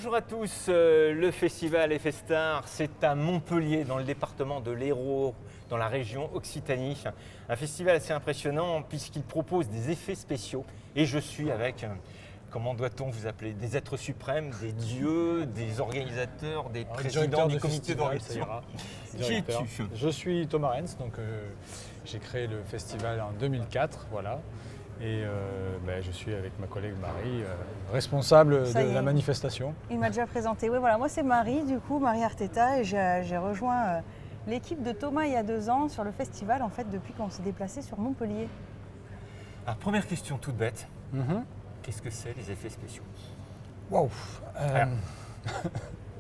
Bonjour à tous, le festival Festar, c'est à Montpellier, dans le département de l'Hérault, dans la région Occitanie. Un festival assez impressionnant puisqu'il propose des effets spéciaux. Et je suis avec, comment doit-on vous appeler, des êtres suprêmes, des dieux, des organisateurs, des présidents du comité d'organisation. Qui es-tu ? Je suis Thomas Renz, donc j'ai créé le festival en 2004, voilà. Et je suis avec ma collègue Marie, responsable de la manifestation. Il m'a déjà présenté. Oui, voilà, moi c'est Marie, du coup, Marie Arteta, et j'ai rejoint l'équipe de Thomas il y a 2 ans sur le festival, en fait, depuis qu'on s'est déplacé sur Montpellier. Alors, première question toute bête. Qu'est-ce que c'est les effets spéciaux ? Waouh.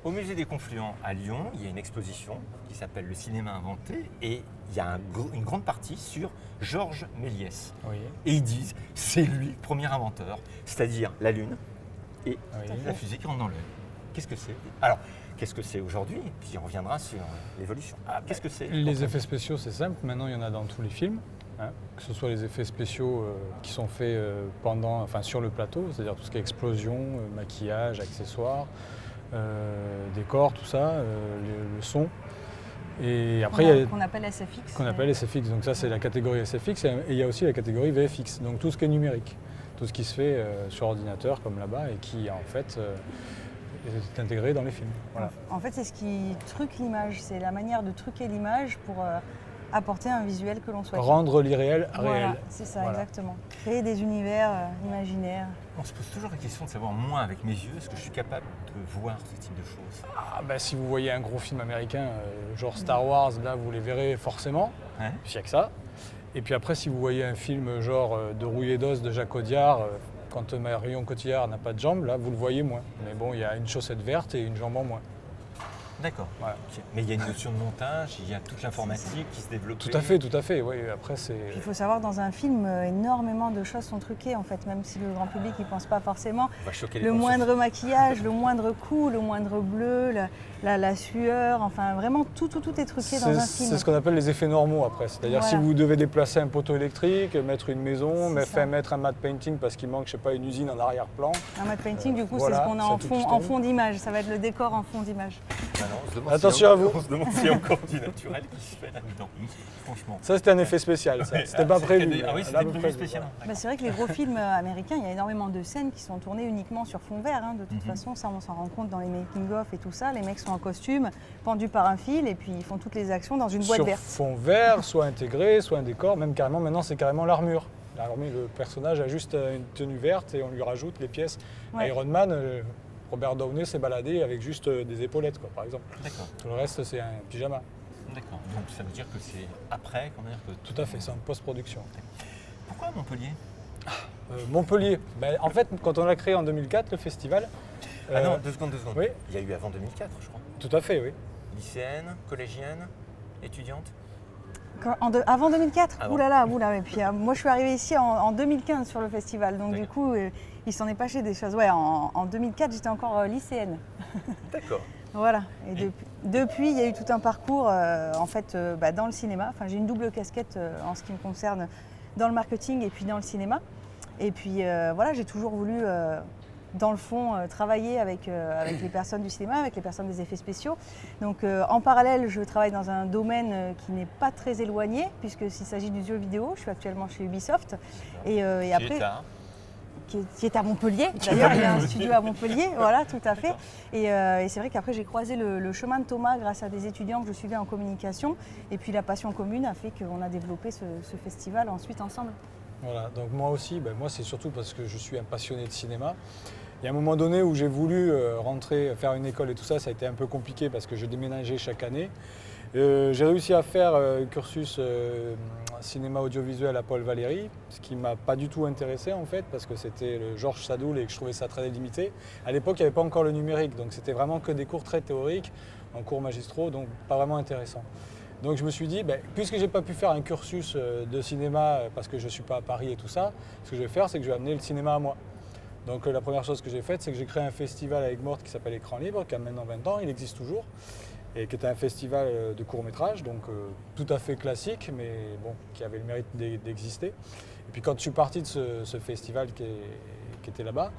Au musée des Confluents à Lyon, il y a une exposition qui s'appelle Le cinéma inventé et il y a une grande partie sur Georges Méliès. Oui. Et ils disent c'est lui le premier inventeur, c'est-à-dire la Lune et la fusée qui rentre dans l'œil. Qu'est-ce que c'est ? Alors, qu'est-ce que c'est aujourd'hui ? Et puis on reviendra sur l'évolution. Qu'est-ce que c'est ? Les effets spéciaux, c'est simple. Maintenant, il y en a dans tous les films. Que ce soit les effets spéciaux qui sont faits sur le plateau, c'est-à-dire tout ce qui est explosion, maquillage, accessoires, décors, tout ça, le son. Et après, qu'on appelle SFX. Qu'on appelle SFX. Donc ça, c'est la catégorie SFX. Et il y a aussi la catégorie VFX. Donc tout ce qui est numérique. Tout ce qui se fait sur ordinateur, comme là-bas, et qui, en fait, est intégré dans les films. Voilà. En fait, c'est ce qui truque l'image. C'est la manière de truquer l'image pour apporter un visuel que l'on souhaite. Rendre l'irréel réel. Voilà, c'est ça, exactement. Créer des univers imaginaires. On se pose toujours la question de savoir, moi, avec mes yeux, est-ce que je suis capable de voir ce type de choses ? Si vous voyez un gros film américain, genre Star Wars, là, vous les verrez forcément. Il n'y a que ça. Et puis après, si vous voyez un film genre de Rouillé d'os de Jacques Audiard, quand Marion Cotillard n'a pas de jambes, là, vous le voyez moins. Mais bon, il y a une chaussette verte et une jambe en moins. D'accord. Voilà. Okay. Mais il y a une notion de montage, il y a toute l'informatique qui se développe. Tout à fait. Oui, après, c'est... Il faut savoir, dans un film, énormément de choses sont truquées, en fait, même si le grand public n'y pense pas forcément. Le moindre maquillage, le moindre coup, le moindre bleu, la sueur, enfin, vraiment, tout est truqué dans un film. C'est ce qu'on appelle les effets normaux, après. C'est-à-dire, si vous devez déplacer un poteau électrique, mettre une maison, mettre un matte painting parce qu'il manque, je sais pas, une usine en arrière-plan. Un matte painting, du coup, c'est ce qu'on a en fond d'image. Ça va être le décor en fond d'image. Attention à vous. On se demande s'il y a encore du naturel qui se fait là-dedans. Franchement. Ça, c'était un effet spécial. Ça. C'était pas prévu. Ah oui, c'était prévu spécialement. C'est vrai que les gros films américains, il y a énormément de scènes qui sont tournées uniquement sur fond vert. De toute façon, ça, on s'en rend compte dans les making-of et tout ça. Les mecs sont en costume, pendus par un fil, et puis ils font toutes les actions dans une boîte verte. Sur fond vert, soit intégré, soit un décor. Même carrément, maintenant, c'est carrément l'armure. Le personnage a juste une tenue verte et on lui rajoute les pièces. Iron Man. Robert Downey s'est baladé avec juste des épaulettes, quoi, par exemple. D'accord. Tout le reste, c'est un pyjama. D'accord. Donc ça veut dire que c'est après qu'on dire que... Tout à fait, c'est en post-production. Pourquoi Montpellier ? Montpellier. En fait, quand on l'a créé en 2004, le festival... non, deux secondes. Oui. Il y a eu avant 2004, je crois. Tout à fait, oui. Lycéenne, collégienne, étudiante ? Avant 2004 ? Oulala. Et puis moi, je suis arrivée ici en 2015 sur le festival. Donc du coup, il s'en est passé des choses. Ouais, en 2004, j'étais encore lycéenne. D'accord. Voilà. Et depuis, il y a eu tout un parcours dans le cinéma. Enfin, j'ai une double casquette en ce qui me concerne dans le marketing et puis dans le cinéma. Et puis j'ai toujours voulu... dans le fond, travailler avec les personnes du cinéma, avec les personnes des effets spéciaux. Donc en parallèle, je travaille dans un domaine qui n'est pas très éloigné, puisque s'il s'agit du jeu vidéo, je suis actuellement chez Ubisoft. Et après, qui est à Montpellier, d'ailleurs, il y a un studio à Montpellier, voilà, tout à fait. Et c'est vrai qu'après, j'ai croisé le chemin de Thomas grâce à des étudiants que je suivais en communication. Et puis la passion commune a fait qu'on a développé ce festival ensuite ensemble. Voilà, donc moi aussi, moi c'est surtout parce que je suis un passionné de cinéma. Il y a un moment donné où j'ai voulu rentrer, faire une école et tout ça, ça a été un peu compliqué parce que je déménageais chaque année. J'ai réussi à faire un cursus cinéma audiovisuel à Paul Valéry, ce qui ne m'a pas du tout intéressé en fait, parce que c'était le Georges Sadoul et que je trouvais ça très limité. À l'époque, il n'y avait pas encore le numérique, donc c'était vraiment que des cours très théoriques, en cours magistraux, donc pas vraiment intéressant. Donc je me suis dit, puisque je n'ai pas pu faire un cursus de cinéma parce que je ne suis pas à Paris et tout ça, ce que je vais faire, c'est que je vais amener le cinéma à moi. Donc la première chose que j'ai faite, c'est que j'ai créé un festival avec Morte qui s'appelle Écran Libre, qui a maintenant 20 ans, il existe toujours, et qui était un festival de court-métrage, donc tout à fait classique, mais bon, qui avait le mérite d'exister. Et puis quand je suis parti de ce festival qui était là-bas,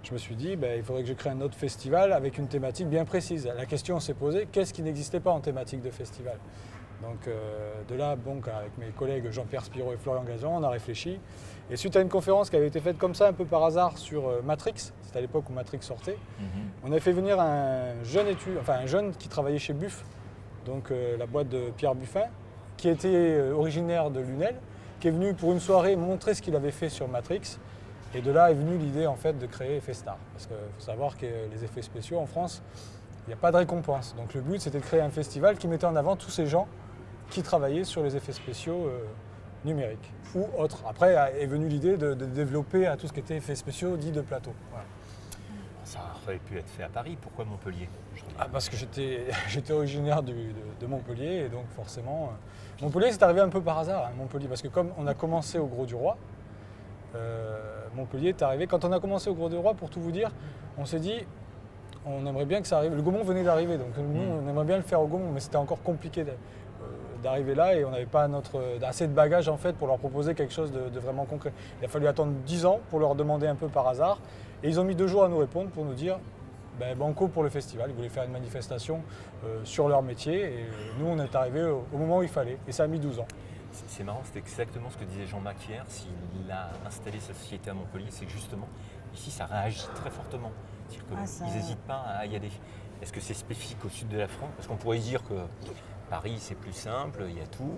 je me suis dit, il faudrait que je crée un autre festival avec une thématique bien précise. La question s'est posée, qu'est-ce qui n'existait pas en thématique de festival? Donc de là, avec mes collègues Jean-Pierre Spiro et Florian Gazan, on a réfléchi. Et suite à une conférence qui avait été faite comme ça, un peu par hasard, sur Matrix, c'était à l'époque où Matrix sortait, on avait fait venir un jeune qui travaillait chez Buff, donc la boîte de Pierre Buffin, qui était originaire de Lunel, qui est venu pour une soirée montrer ce qu'il avait fait sur Matrix. Et de là est venue l'idée en fait de créer Festar. Parce qu'il faut savoir que les effets spéciaux en France, il n'y a pas de récompense. Donc le but c'était de créer un festival qui mettait en avant tous ces gens qui travaillaient sur les effets spéciaux numériques ou autres. Après est venue l'idée de développer à tout ce qui était effets spéciaux dits de plateau. Voilà. Ça aurait pu être fait à Paris, pourquoi Montpellier? Parce que j'étais originaire de Montpellier et donc forcément... Montpellier c'est arrivé un peu par hasard, Montpellier, parce que comme on a commencé au Gros du Roi, Montpellier est arrivé. Quand on a commencé au Gros du Roi, pour tout vous dire, on s'est dit on aimerait bien que ça arrive. Le Gaumont venait d'arriver, donc nous on aimerait bien le faire au Gaumont, mais c'était encore compliqué d'arriver là et on n'avait pas assez de bagages en fait pour leur proposer quelque chose de vraiment concret. Il a fallu attendre 10 ans pour leur demander un peu par hasard et ils ont mis 2 jours à nous répondre pour nous dire banco pour le festival. Ils voulaient faire une manifestation sur leur métier et nous on est arrivé au moment où il fallait et ça a mis 12 ans. C'est marrant, c'est exactement ce que disait Jean-Marc hier, s'il a installé sa société à Montpellier, c'est que justement, ici ça réagit très fortement. C'est-à-dire qu'ils n'hésitent pas à y aller. Est-ce que c'est spécifique au sud de la France? Parce qu'on pourrait dire que Paris c'est plus simple, il y a tout.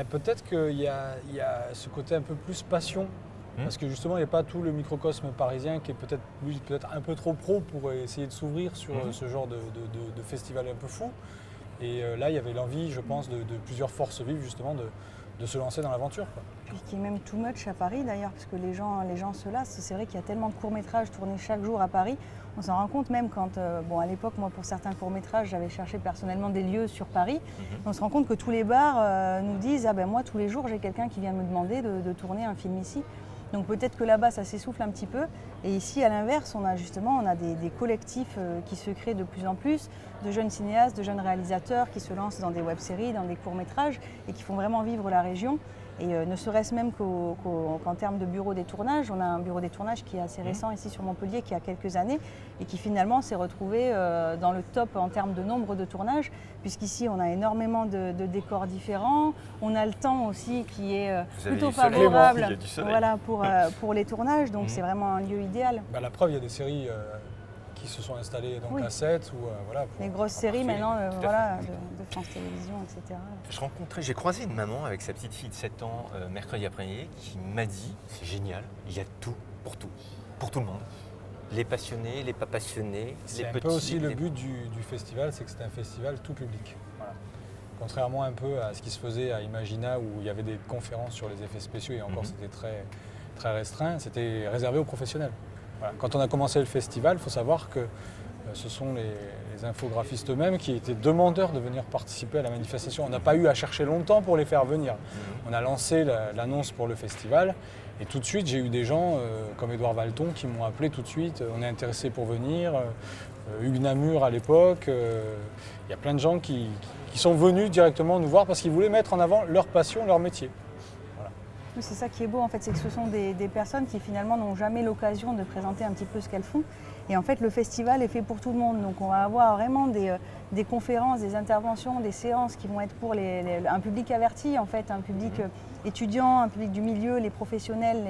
Peut-être qu'il y a ce côté un peu plus passion. Parce que justement, il n'y a pas tout le microcosme parisien qui est peut-être un peu trop pro pour essayer de s'ouvrir sur ce genre de festival un peu fou. Et là, il y avait l'envie, je pense, de plusieurs forces vives justement de se lancer dans l'aventure. Puis qui est même too much à Paris d'ailleurs, parce que les gens se lassent. C'est vrai qu'il y a tellement de courts-métrages tournés chaque jour à Paris. On s'en rend compte même quand, à l'époque, moi pour certains courts-métrages, j'avais cherché personnellement des lieux sur Paris. On se rend compte que tous les bars nous disent moi tous les jours j'ai quelqu'un qui vient me demander de tourner un film ici. Donc peut-être que là-bas ça s'essouffle un petit peu. Et ici à l'inverse, on a des collectifs qui se créent de plus en plus, de jeunes cinéastes, de jeunes réalisateurs qui se lancent dans des web-séries, dans des courts-métrages et qui font vraiment vivre la région. Et ne serait-ce même qu'en termes de bureau des tournages, on a un bureau des tournages qui est assez récent ici sur Montpellier, qui a quelques années et qui finalement s'est retrouvé dans le top en termes de nombre de tournages, puisqu'ici on a énormément de décors différents, on a le temps aussi qui est plutôt favorable pour les tournages, donc c'est vraiment un lieu idéal. La preuve, il y a des séries qui se sont installés à 7 ou les grosses séries maintenant de France Télévisions, etc. J'ai croisé une maman avec sa petite fille de 7 ans mercredi après-midi qui m'a dit c'est génial, il y a tout, pour tout le monde. Les passionnés, les pas passionnés, les petits. C'est un peu aussi le but du festival, c'est que c'est un festival tout public. Voilà. Contrairement un peu à ce qui se faisait à Imagina où il y avait des conférences sur les effets spéciaux et encore c'était très, très restreint, c'était réservé aux professionnels. Voilà. Quand on a commencé le festival, il faut savoir que ce sont les infographistes eux-mêmes qui étaient demandeurs de venir participer à la manifestation. On n'a pas eu à chercher longtemps pour les faire venir. On a lancé l'annonce pour le festival et tout de suite j'ai eu des gens comme Édouard Valton qui m'ont appelé tout de suite, on est intéressé pour venir, Hugues Namur à l'époque. Il y a plein de gens qui sont venus directement nous voir parce qu'ils voulaient mettre en avant leur passion, leur métier. C'est ça qui est beau en fait, c'est que ce sont des personnes qui finalement n'ont jamais l'occasion de présenter un petit peu ce qu'elles font. Et en fait le festival est fait pour tout le monde, donc on va avoir vraiment des conférences, des interventions, des séances qui vont être pour un public averti en fait, un public étudiant, un public du milieu, les professionnels,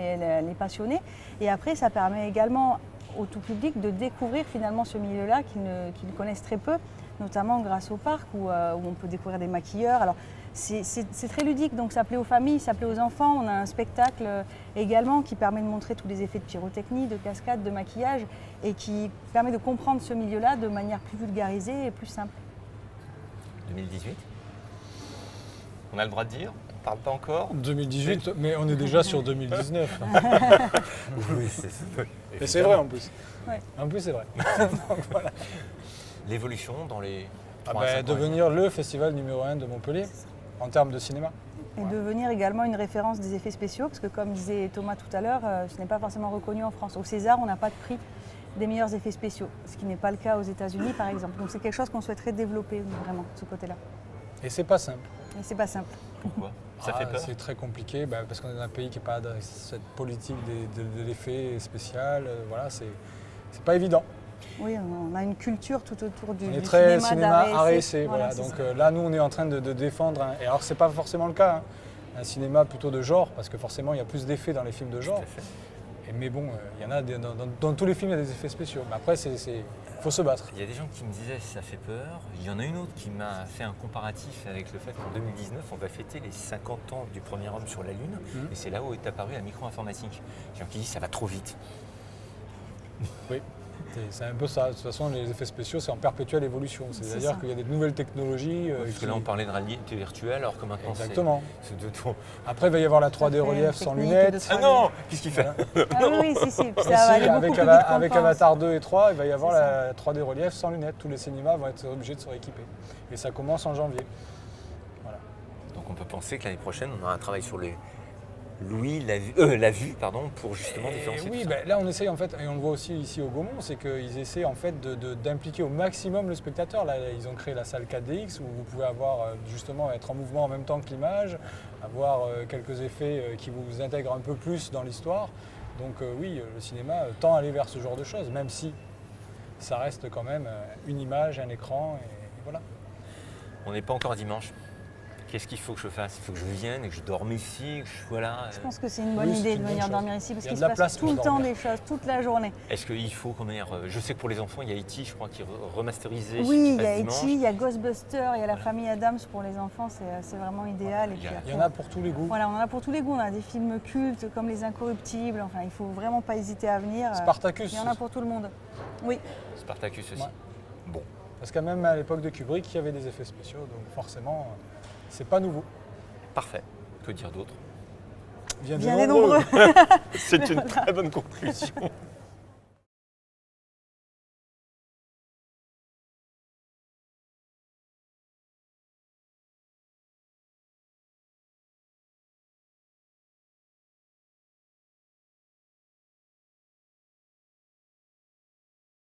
les passionnés. Et après ça permet également au tout public de découvrir finalement ce milieu-là qu'ils connaissent très peu, notamment grâce au parc où on peut découvrir des maquilleurs. Alors, c'est très ludique, donc ça plaît aux familles, ça plaît aux enfants. On a un spectacle également qui permet de montrer tous les effets de pyrotechnie, de cascade, de maquillage et qui permet de comprendre ce milieu-là de manière plus vulgarisée et plus simple. 2018 ? On a le droit de dire ? On parle pas encore ? 2018, mais on est déjà sur 2019. Oui, et c'est vrai en plus. Ouais. En plus, c'est vrai. Donc, voilà. L'évolution dans les... devenir le festival numéro 1 de Montpellier en termes de cinéma. Et devenir également une référence des effets spéciaux, parce que comme disait Thomas tout à l'heure, ce n'est pas forcément reconnu en France. Au César, on n'a pas de prix des meilleurs effets spéciaux, ce qui n'est pas le cas aux États-Unis par exemple. Donc c'est quelque chose qu'on souhaiterait développer vraiment, de ce côté-là. Et c'est pas simple. Et c'est pas simple. Pourquoi ? Ça fait peur ? C'est très compliqué, parce qu'on est dans un pays qui n'a pas cette politique de l'effet spécial. c'est pas évident. Oui, on a une culture tout autour du On est très cinéma cinéma, art et essai. Voilà. c'est Donc ça. là, nous, on est en train de défendre. Et alors, c'est pas forcément le cas. Un cinéma plutôt de genre, parce que forcément, il y a plus d'effets dans les films de genre. Tout à fait. Mais bon, il y en a dans tous les films, il y a des effets spéciaux. Mais après, faut se battre. Il y a des gens qui me disaient ça fait peur. Il y en a une autre qui m'a fait un comparatif avec le fait qu'en 2019, on va fêter les 50 ans du premier homme sur la Lune. Et c'est là où est apparue la micro-informatique. Il y a gens qui disent ça va trop vite. Oui, c'est un peu ça. De toute façon, les effets spéciaux, c'est en perpétuelle évolution. C'est-à-dire ça. qu'il y a des nouvelles technologies. Parce que là, on parlait de réalité virtuelle, alors que maintenant, Exactement. c'est de tout. Après, il va y avoir la 3D fait relief une sans technique lunettes. de Ah non, qu'est-ce qu'il fait? Voilà. Ah oui, si. Puis ça Et va si, aller beaucoup plus vite qu'on avec pense. Avatar 2 et 3, il va y avoir C'est la 3D relief sans lunettes. Tous les cinémas vont être obligés de se rééquiper. Et ça commence en janvier. Voilà. Donc on peut penser que l'année prochaine, on aura un travail sur la vue, pour justement différencier Oui, tout ça. là on essaye en fait, et on le voit aussi ici au Gaumont, c'est qu'ils essaient en fait d'impliquer au maximum le spectateur. Là, ils ont créé la salle 4DX où vous pouvez avoir justement être en mouvement en même temps que l'image, avoir quelques effets qui vous intègrent un peu plus dans l'histoire. Donc oui, le cinéma tend à aller vers ce genre de choses, même si ça reste quand même une image, un écran, et voilà. On n'est pas encore dimanche. Qu'est-ce qu'il faut que je fasse? Il faut que je vienne et que je dorme ici, que je sois là. Je pense que c'est une bonne Oui, c'est idée une de bonne venir chose. dormir ici parce Il y a qu'il de se la passe place tout pour le temps dormir. des choses, toute la journée. Est-ce qu'il faut qu'on ait... Je sais que pour les enfants, il y a E.T., je crois, qui est remasterisé. Oui, qui il y passe a dimanche. E.T., il y a Ghostbusters, il y a la famille Adams pour les enfants, c'est vraiment idéal. Et Il y a- puis Il y après, en a pour tous les goûts. Voilà, on en a pour tous les goûts. On a des films cultes comme Les Incorruptibles. Enfin, il faut vraiment pas hésiter à venir. Spartacus. Il y en a pour tout le monde. Oui. Spartacus aussi. Ouais. Bon, Parce que même à l'époque de Kubrick, il y avait des effets spéciaux, donc forcément, c'est pas nouveau. parfait. Que dire d'autre? Bien les nombreux. C'est une très bonne conclusion.